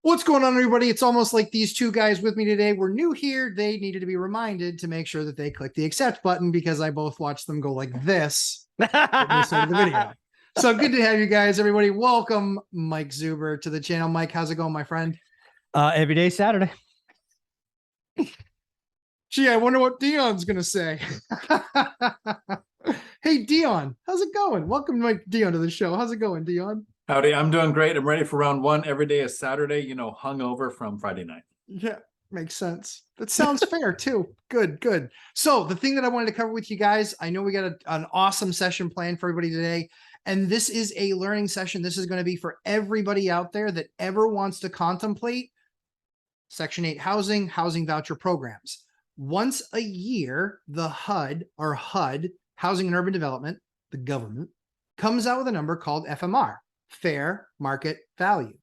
What's going on, everybody? It's almost like these two guys with me today were new here. They needed to be reminded to make sure that they click the accept button because I both watched them go like this when they started the video. So good to have you guys, everybody. Welcome, Mike Zuber, to the channel. Mike, how's it going, my friend? Every day Saturday. Gee, I wonder what Dion's gonna say. Hey, Dion, how's it going? Welcome, Mike Dion, to the show. How's it going, Dion? Howdy, I'm doing great. I'm ready for round one. Every day is Saturday, hungover from Friday night. Yeah, makes sense. That sounds fair too. Good, good. So the thing that I wanted to cover with you guys, I know we got an awesome session planned for everybody today. And this is a learning session. This is going to be for everybody out there that ever wants to contemplate Section 8 housing voucher programs. Once a year, the HUD, or HUD, Housing and Urban Development, the government, comes out with a number called FMR, Fair Market Value.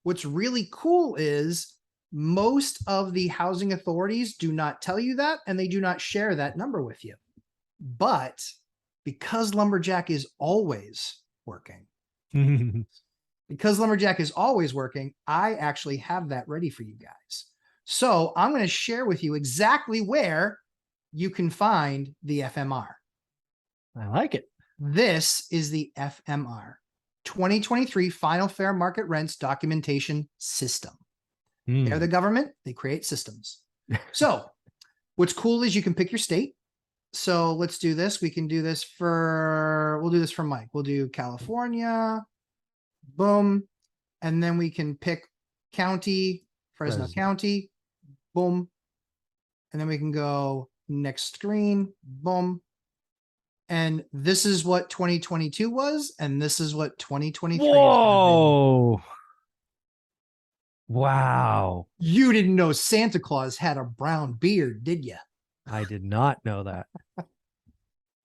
What's really cool is most of the housing authorities do not tell you that, and they do not share that number with you. But because Lumberjack is always working, I actually have that ready for you guys. So I'm going to share with you exactly where you can find the FMR. I like it. This is the FMR, 2023 Final Fair Market Rents Documentation System. They're the government. They create systems. So what's cool is you can pick your state. So let's do this. We can do this we'll do this for Mike. We'll do California. Boom. And then we can pick county, Fresno County. Boom. And then we can go next screen. Boom. And this is what 2022 was. And this is what 2023 is. Whoa. Wow. You didn't know Santa Claus had a brown beard, did you? I did not know that.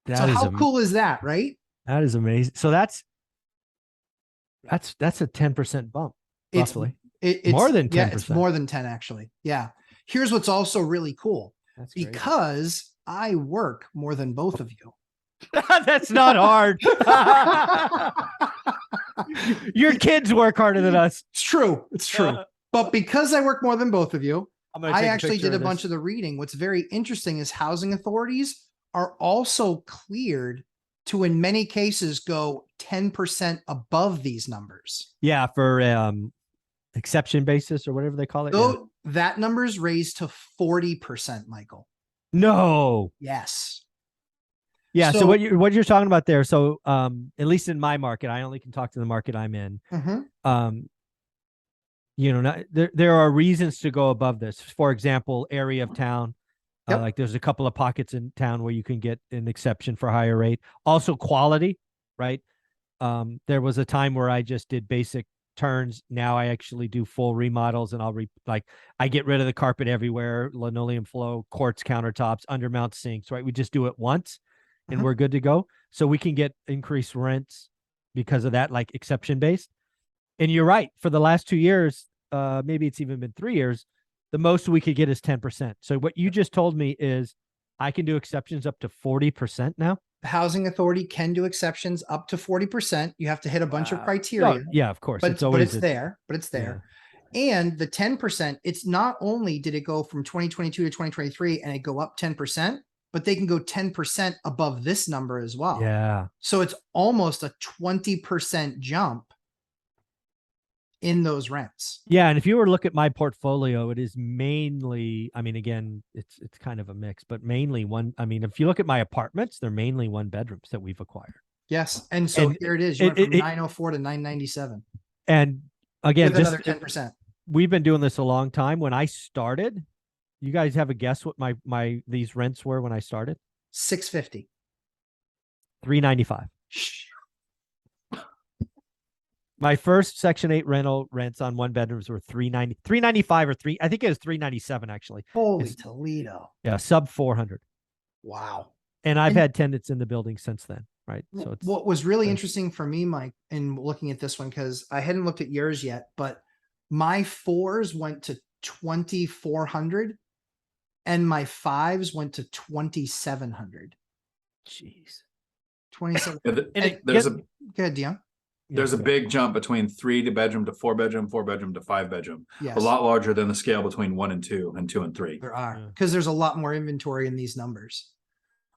So how cool is that, right? That is amazing. So that's a 10% bump, roughly. It's more than 10%. Yeah, it's more than 10, actually. Yeah. Here's what's also really cool. That's great. Because I work more than both of you. That's not hard. Your kids work harder than us. It's true. It's true. But because I work more than both of you, I actually did a bunch of the reading. What's very interesting is housing authorities are also cleared to, in many cases, go 10% above these numbers. Yeah, for exception basis or whatever they call it. So that number's raised to 40%, Michael. No. Yes. Yeah. So what you're talking about there. So at least in my market, I only can talk to the market I'm in. There are reasons to go above this. For example, area of town. Like there's a couple of pockets in town where you can get an exception for higher rate. Also quality, right? There was a time where I just did basic turns. Now I actually do full remodels, and I get rid of the carpet everywhere, linoleum flow, quartz countertops, undermount sinks, right? We just do it once and we're good to go. So we can get increased rents because of that, like exception based. And you're right. For the last 2 years, maybe it's even been 3 years, the most we could get is 10%. So what you just told me is I can do exceptions up to 40% now. The housing authority can do exceptions up to 40%. You have to hit a bunch of criteria. Oh, yeah, of course. But it's there. Yeah. And the 10%, it's not only did it go from 2022 to 2023 and it go up 10%, but they can go 10% above this number as well. Yeah. So it's almost a 20% jump in those rents. Yeah. And if you were to look at my portfolio, it is mainly, I mean, again, it's kind of a mix, but mainly if you look at my apartments, they're mainly one bedrooms that we've acquired. Yes. And so here it is. You went from 904 to 997. And again, with another 10%. We've been doing this a long time. When I started, you guys have a guess what these rents were when I started? $650. $395. My first Section 8 rental rents on one bedrooms were $395 I think it was $397 actually. Holy Toledo. Yeah, sub 400. Wow. And I've had tenants in the building since then, right? So it's what was really interesting for me, Mike, in looking at this one, because I hadn't looked at yours yet, but my 4s went to 2,400 and my 5s went to 2,700. Jeez. 27. There's Go ahead, Dion. There's a big jump between 3-bedroom to 4-bedroom, 4-bedroom to 5-bedroom. Yes. A lot larger than the scale between 1 and 2 and 2 and 3. There are, Yeah. because there's a lot more inventory in these numbers.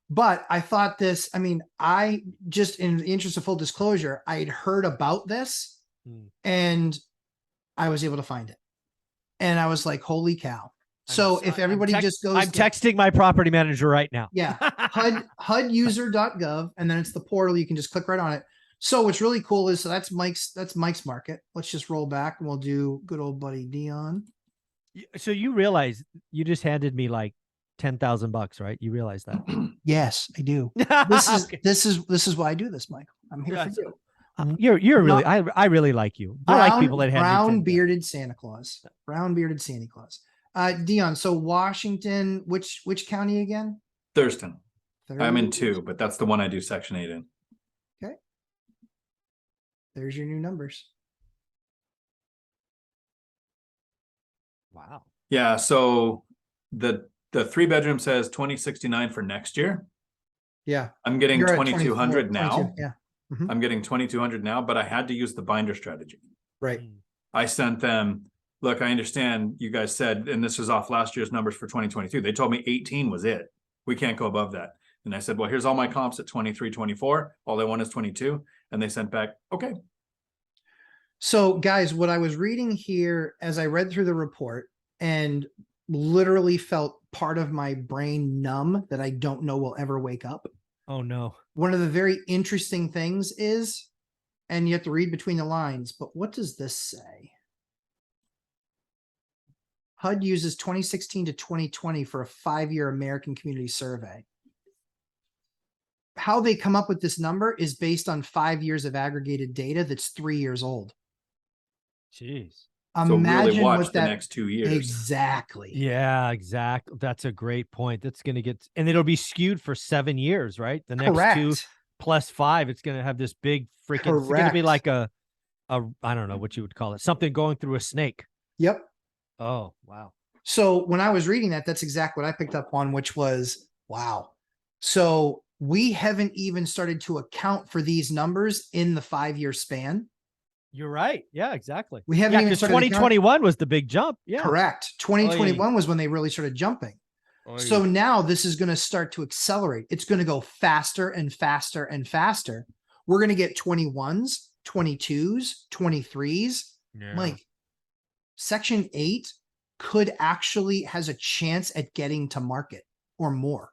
But I thought this, I mean, I just, in the interest of full disclosure, I had heard about this and I was able to find it. And I was like, holy cow. So if everybody just goes, I'm texting my property manager right now. yeah, HUDuser.gov, and then it's the portal. You can just click right on it. So what's really cool is, so that's Mike's market. Let's just roll back and we'll do good old buddy Dion. So you realize you just handed me like $10,000, right? You realize that? Yes, I do. This is why I do this, Michael. I'm here for you. You're really, I really like you. I like people that hand brown bearded Santa Claus. Brown bearded Santa Claus. Dion, so Washington, which county again? Thurston. I'm in 2, but that's the one I do Section 8 in. Okay. There's your new numbers. Wow. Yeah, so the 3-bedroom says 2069 for next year. Yeah. I'm getting You're at 2200 now. 22, yeah. I'm getting 2200 now, but I had to use the binder strategy. Right. I sent them, look, I understand you guys said, and this was off last year's numbers for 2022. They told me 18 was it. We can't go above that. And I said, well, here's all my comps at 23, 24. All they want is 22. And they sent back, okay. So guys, what I was reading here as I read through the report and literally felt part of my brain numb that I don't know will ever wake up. Oh no. One of the very interesting things is, and you have to read between the lines, but what does this say? HUD uses 2016 to 2020 for a 5-year American Community Survey. How they come up with this number is based on 5 years of aggregated data that's 3 years old. Jeez. So Imagine really watch what the that next 2 years. exactly. Yeah, exactly. That's a great point. That's going to get, and it'll be skewed for 7 years, right? The next Correct. 2 plus 5, it's going to have this big freaking, it's going to be like a, I don't know what you would call it. Something going through a snake. Yep. Oh, wow. So when I was reading that, that's exactly what I picked up on, which was, wow. So we haven't even started to account for these numbers in the 5-year span. You're right. Yeah, exactly. We haven't even because started 2021 was the big jump. Yeah. Correct. 2021 was when they really started jumping. So now this is going to start to accelerate. It's going to go faster and faster and faster. We're going to get 21s, 22s, 23s. Yeah. Like Section 8 could actually has a chance at getting to market or more.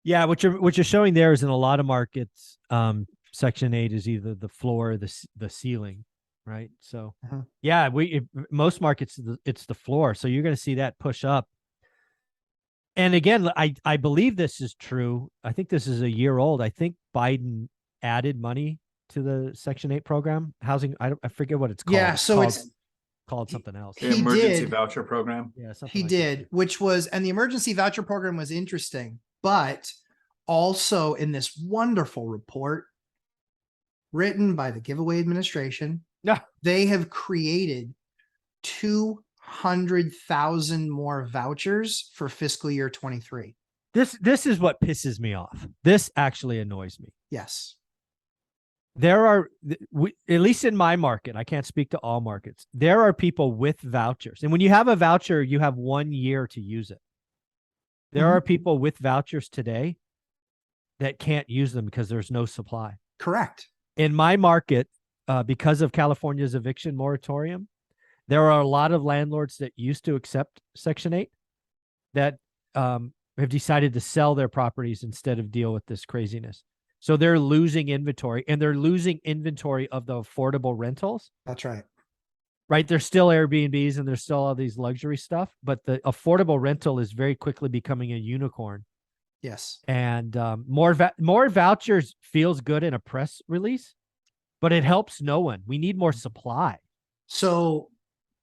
Yeah, what you're showing there is in a lot of markets, Section 8 is either the floor or the ceiling, right? So yeah, most markets it's the floor. So you're going to see that push up. And again, I believe this is true. I think this is a year old. I think Biden added money to the Section 8 program, housing. I forget what it's called. Yeah, so it's called something else. The emergency voucher program. Yeah, something he like did, that. which was, and the emergency voucher program was interesting, but also in this wonderful report written by the giveaway administration, they have created 200,000 more vouchers for fiscal year 23. This is what pisses me off. This actually annoys me. Yes. There are, at least in my market, I can't speak to all markets. There are people with vouchers. And when you have a voucher, you have 1 year to use it. There are people with vouchers today that can't use them because there's no supply. Correct. In my market, because of California's eviction moratorium, there are a lot of landlords that used to accept Section 8 that have decided to sell their properties instead of deal with this craziness. So they're losing inventory, and they're losing inventory of the affordable rentals. That's right. Right. There's still Airbnbs and there's still all these luxury stuff, but the affordable rental is very quickly becoming a unicorn. Yes. And more vouchers feels good in a press release, but it helps no one. We need more supply. So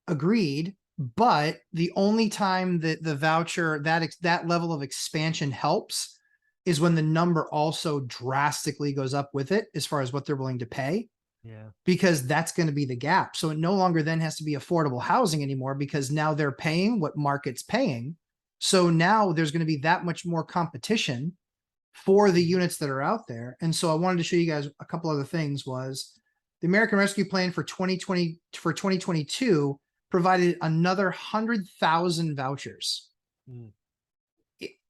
agreed. But the only time that the voucher, that level of expansion helps is when the number also drastically goes up with it as far as what they're willing to pay. Yeah. Because that's going to be the gap. So it no longer then has to be affordable housing anymore, because now they're paying what market's paying. So now there's going to be that much more competition for the units that are out there. And so I wanted to show you guys a couple other things. Was The American Rescue Plan for 2022 provided another 100,000 vouchers. Mm.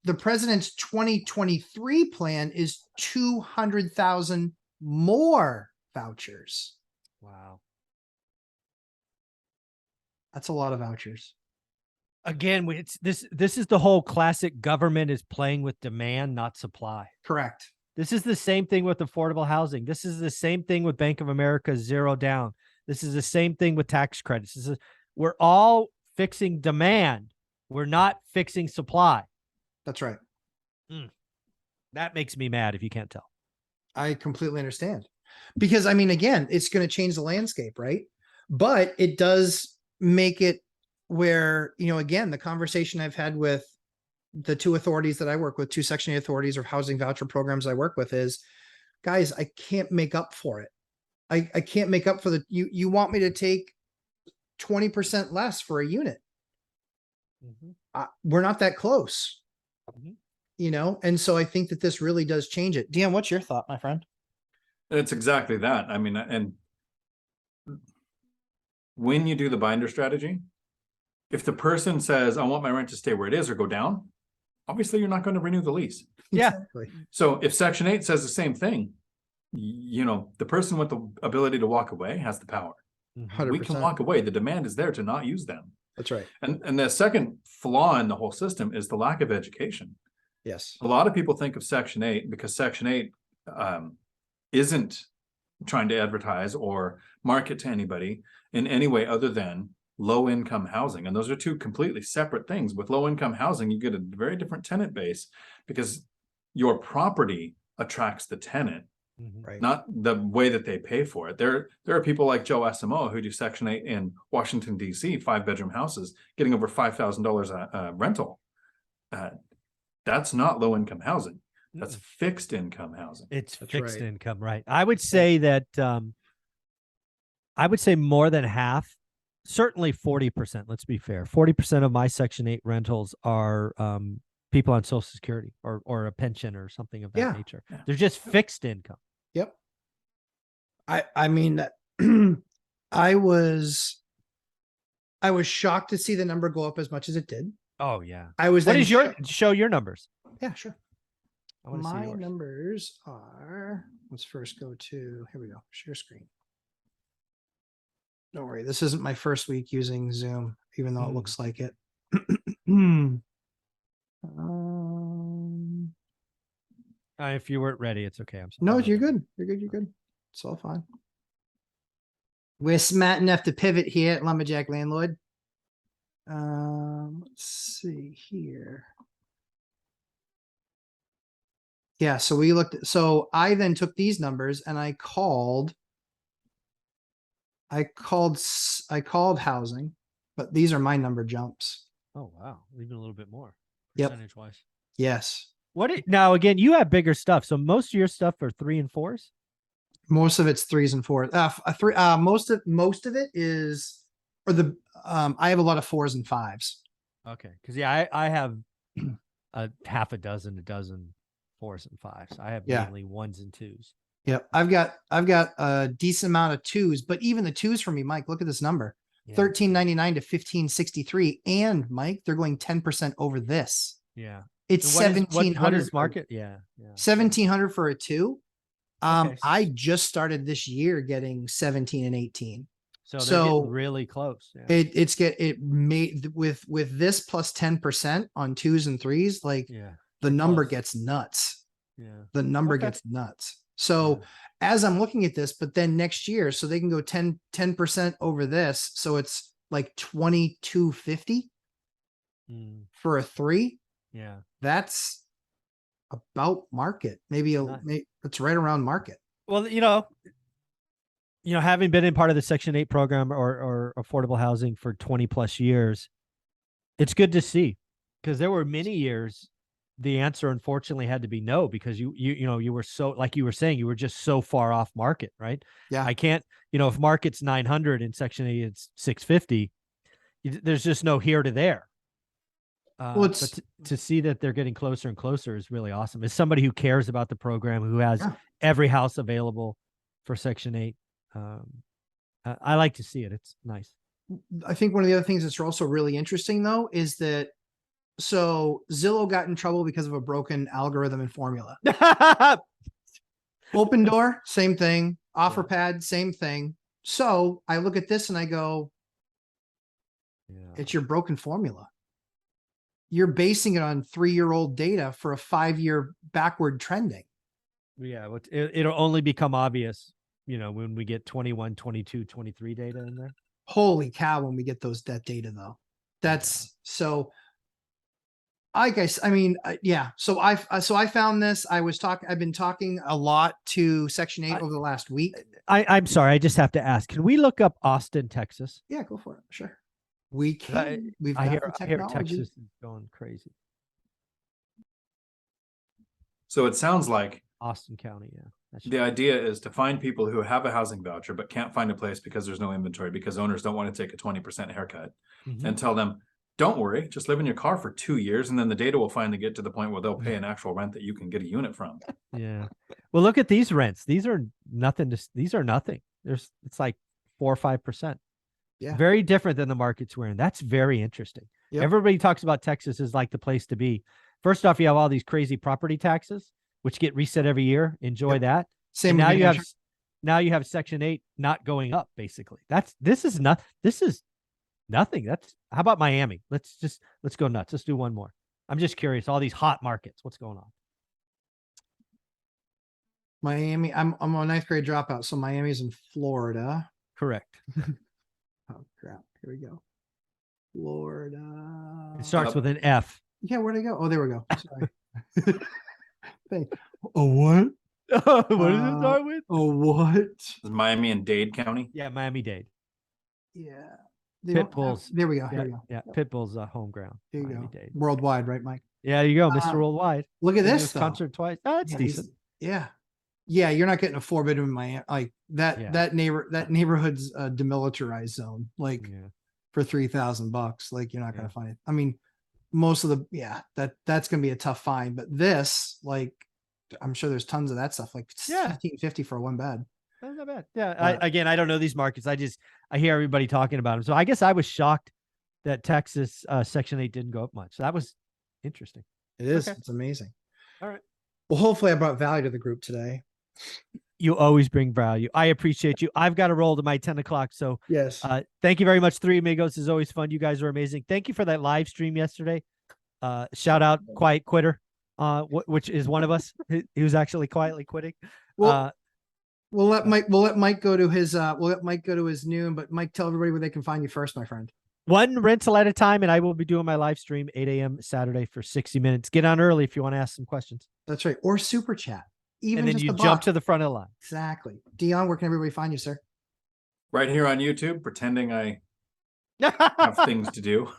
The president's 2023 plan is 200,000 more vouchers. Wow. That's a lot of vouchers. Again, it's this is the whole classic government is playing with demand, not supply. Correct. This is the same thing with affordable housing. This is the same thing with Bank of America zero down. This is the same thing with tax credits. We're all fixing demand. We're not fixing supply. That's right. That makes me mad if you can't tell. I completely understand. Because, I mean, again, it's going to change the landscape, right? But it does make it where, you know, again, the conversation I've had with the two authorities that I work with, two Section 8 authorities or housing voucher programs I work with is, guys, I can't make up for it. I can't make up for you want me to take 20% less for a unit. We're not that close, you know? And so I think that this really does change it. Dion, what's your thought, my friend? It's exactly that. I mean, and when you do the binder strategy, if the person says, I want my rent to stay where it is or go down, obviously you're not going to renew the lease. Yeah. Exactly. So if Section 8 says the same thing, you know, the person with the ability to walk away has the power. 100%. We can walk away. The demand is there to not use them. That's right. And the second flaw in the whole system is the lack of education. Yes. A lot of people think of Section 8 because Section 8 isn't trying to advertise or market to anybody in any way other than low-income housing. And those are two completely separate things. With low-income housing, you get a very different tenant base because your property attracts the tenant, Right. not the way that they pay for it. There are people like Joe SMO who do Section 8 in Washington, D.C., 5-bedroom houses, getting over $5,000 a rental. That's not low-income housing. That's fixed income housing. It's That's fixed right. income, right? I would say that I would say more than half, certainly 40%. Let's be fair. 40% of my Section 8 rentals are people on Social Security or a pension or something of that nature. Yeah. They're just fixed income. Yep. I mean, I was shocked to see the number go up as much as it did. Oh yeah. I was. What then is your show your numbers? Yeah, sure. I want to see My yours. numbers are, let's first go to, here we go, share screen. Don't worry, this isn't my first week using Zoom, even though it looks like it. If you weren't ready, it's okay. I'm sorry. No, you're good. You're good. You're good. It's all fine. We're smart enough to pivot here at Lumberjack Landlord. Let's see here. Yeah, so we looked at, so I then took these numbers and I called housing, but these are my number jumps. Oh wow, even a little bit more Yep. percentage wise. Yes. Now again, you have bigger stuff, so most of your stuff are 3 and 4s. Most of it's 3s and 4s. Most of it is, or the I have a lot of 4s and 5s. Okay, because yeah, I have a half a dozen 4s and 5s. I have mainly 1s and 2s. Yep, I've got a decent amount of 2s, but even the 2s for me, Mike, look at this number. Yeah. $13.99 to $15.63, and Mike, they're going 10% over this. Yeah, It's what is $1,700 market. Yeah. $1,700 for a 2. Okay. I just started this year getting 17 and 18. So they're getting really close. Yeah. It made with this plus 10% on 2s and 3s, like the number gets nuts. Yeah, the number gets nuts. So as I'm looking at this, but then next year, so they can go 10% over this. So it's like 2250 for a 3. Yeah. That's about market. Maybe it's right around market. Well, having been in part of the Section 8 program or affordable housing for 20 plus years, it's good to see, because there were many years the answer unfortunately had to be no, because you were so, like you were saying, you were just so far off market, right? Yeah. I can't, if market's 900 and Section 8 it's 650, there's just no here to there. But to see that they're getting closer and closer is really awesome. As somebody who cares about the program, who has every house available for Section 8, I like to see it. It's nice. I think one of the other things that's also really interesting though is that so Zillow got in trouble because of a broken algorithm and formula. Open Door, same thing. OfferPad, same thing. So I look at this and I go, it's your broken formula. You're basing it on 3-year-old data for a 5-year backward trending. Yeah, it'll only become obvious, when we get 21, 22, 23 data in there. Holy cow, when we get that data though. That's so I guess, I mean, yeah. So I found this, I've been talking a lot to Section 8 over the last week. I'm sorry. I just have to ask, can we look up Austin, Texas? Yeah, go for it. Sure. We can. I hear Texas is going crazy. So it sounds like Austin County. Yeah. The idea is to find people who have a housing voucher, but can't find a place because there's no inventory, because owners don't want to take a 20% haircut, and tell them, don't worry, just live in your car for 2 years. And then the data will finally get to the point where they'll pay an actual rent that you can get a unit from. Yeah. Well, look at these rents. These are nothing. These are nothing. It's like 4 or 5%. Yeah. Very different than the markets we're in. That's very interesting. Yep. Everybody talks about Texas is like the place to be. First off, you have all these crazy property taxes, which get reset every year. Enjoy that. Same. Now you have Section 8 not going up. Basically, this is nothing. How about Miami? Let's go nuts. Let's do one more. I'm just curious. All these hot markets. What's going on? Miami. I'm a 9th grade dropout, so Miami's in Florida. Correct. Oh crap! Here we go. Florida. It starts with an F. Yeah, where'd I go? Oh, there we go. Sorry. Oh, what? What does it start with? Oh, what? Is Miami and Dade County? Yeah, Miami-Dade. Yeah. Pitbulls. There we go. Here we go. Yeah, Pitbull's home ground. Here you go. Miami-Dade. Worldwide, right, Mike? Yeah, you go, Mr. Worldwide. Look at this though. Concert twice. Oh, it's decent. Yeah. Yeah, you're not getting a 4-bedroom in Miami. Like that neighborhood's a demilitarized zone. Like for $3,000, like you're not gonna find it. I mean, most of that's gonna be a tough find. But this, like, I'm sure there's tons of that stuff. Like $1,550 for a 1-bed. That's not bad. Yeah. I don't know these markets. I hear everybody talking about them. So I guess I was shocked that Texas Section 8 didn't go up much. So that was interesting. It is. Okay. It's amazing. All right. Well, hopefully I brought value to the group today. You always bring value. I appreciate you. I've got to roll to my 10 o'clock. So yes. Thank you very much. Three Amigos is always fun. You guys are amazing. Thank you for that live stream yesterday. Shout out Quiet Quitter, which is one of us. He was actually quietly quitting. Well, we'll let Mike go to his noon, but Mike, tell everybody where they can find you first, my friend. One rental at a time, and I will be doing my live stream 8 a.m. Saturday for 60 minutes. Get on early if you want to ask some questions. That's right. Or super chat. Even and then you jump to the front of the line. Exactly. Dion, where can everybody find you, sir? Right here on YouTube, pretending I have things to do,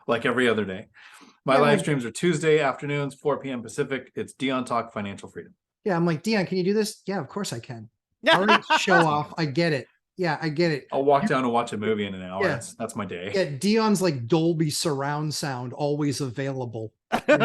like every other day. My live streams are Tuesday afternoons, 4 p.m. Pacific. It's Dion Talk Financial Freedom. Yeah, I'm like, Dion, can you do this? Yeah, of course I can. Already show off. I get it. Yeah, I get it. I'll walk down and watch a movie in an hour. Yeah. That's my day. Yeah, Dion's like Dolby surround sound, always available. I'm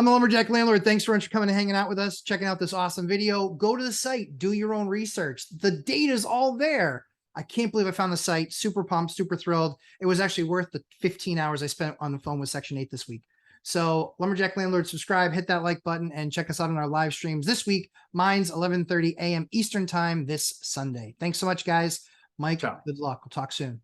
the Lumberjack Landlord. Thanks so much for coming and hanging out with us, checking out this awesome video. Go to the site, do your own research. The data's all there. I can't believe I found the site. Super pumped, super thrilled. It was actually worth the 15 hours I spent on the phone with Section 8 this week. So Lumberjack Landlord, subscribe, hit that like button, and check us out on our live streams this week. Mine's 11:30 a.m. Eastern time this Sunday. Thanks so much, guys. Mike, Good luck. We'll talk soon.